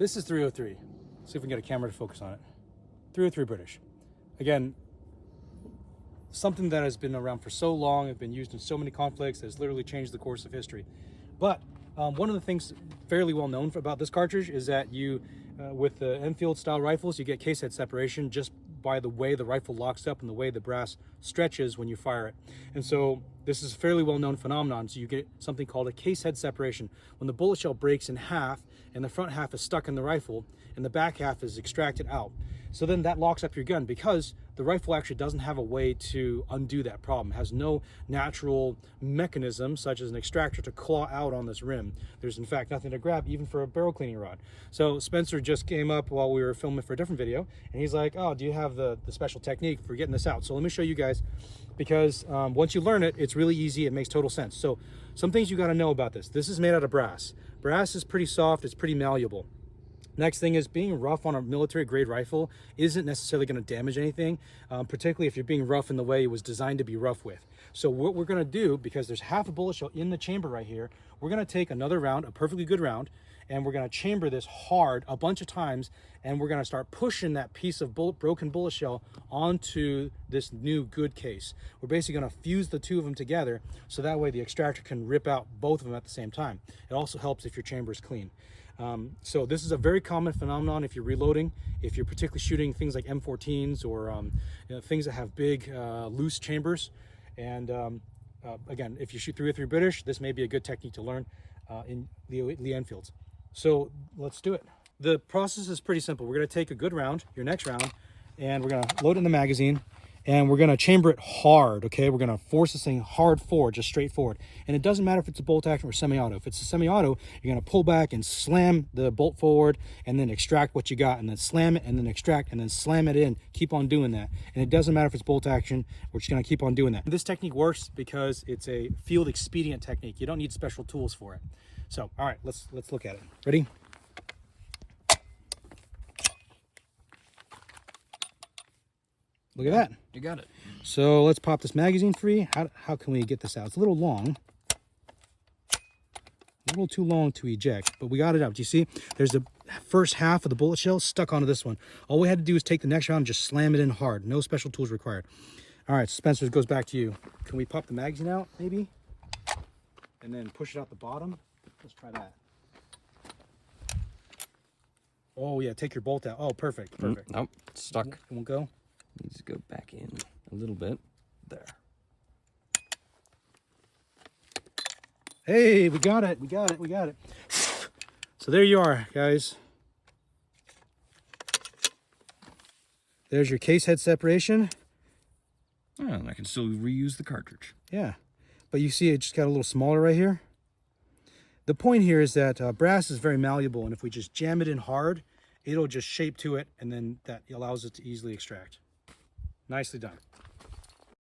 This is 303. See if we can get a camera to focus on it. 303 British. Again, something that has been around for so long, it's been used in so many conflicts, that has literally changed the course of history. But one of the things fairly well known about this cartridge is that you, with the Enfield style rifles, you get case head separation just by the way the rifle locks up and the way the brass stretches when you fire it. And so this is a fairly well known phenomenon. So you get something called a case head separation. When the bullet shell breaks in half and the front half is stuck in the rifle and the back half is extracted out. So then that locks up your gun because the rifle actually doesn't have a way to undo that problem. It has no natural mechanism such as an extractor to claw out on this rim. There's in fact nothing to grab even for a barrel cleaning rod. So Spencer just came up while we were filming for a different video and he's like, oh, do you have the special technique for getting this out? So let me show you guys, because once you learn it, it's really easy. It makes total sense. So some things you got to know about this. This is made out of brass. Brass is pretty soft. It's pretty malleable. Next thing is being rough on a military grade rifle isn't necessarily going to damage anything, particularly if you're being rough in the way it was designed to be rough with. So what we're going to do, because there's half a bullet shell in the chamber right here, we're going to take another round, a perfectly good round, and we're going to chamber this hard a bunch of times, and we're going to start pushing that piece of broken bullet shell onto this new good case. We're basically going to fuse the two of them together so that way the extractor can rip out both of them at the same time. It also helps if your chamber is clean. So this is a very common phenomenon if you're reloading, if you're particularly shooting things like M14s or you know, things that have big loose chambers. And again, if you shoot 303 British, this may be a good technique to learn in Lee Enfields. So let's do it. The process is pretty simple. We're going to take a good round, your next round, and we're going to load it in the magazine. And we're going to chamber it hard, okay? We're going to force this thing hard forward, just straight forward. And it doesn't matter if it's a bolt action or semi-auto. If it's a semi-auto, you're going to pull back and slam the bolt forward and then extract what you got and then slam it and then extract and then slam it in. Keep on doing that. And it doesn't matter if it's bolt action, we're just going to keep on doing that. This technique works because it's a field expedient technique. You don't need special tools for it. So, all right, let's look at it. Ready? Look at that. You got it. So let's pop this magazine free. How can we get this out? It's a little long. A little too long to eject, but we got it out. Do you see? There's the first half of the bullet shell stuck onto this one. All we had to do is take the next round and just slam it in hard. No special tools required. All right, Spencer, it goes back to you. Can we pop the magazine out, maybe? And then push it out the bottom? Let's try that. Oh, yeah, take your bolt out. Oh, perfect, perfect. Nope, it's stuck. It won't go? Needs to go back in a little bit. There. Hey, we got it, we got it, we got it. So there you are, guys. There's your case head separation. Oh, and I can still reuse the cartridge. Yeah, but you see it just got a little smaller right here. The point here is that brass is very malleable, and if we just jam it in hard, it'll just shape to it, and then that allows it to easily extract. Nicely done.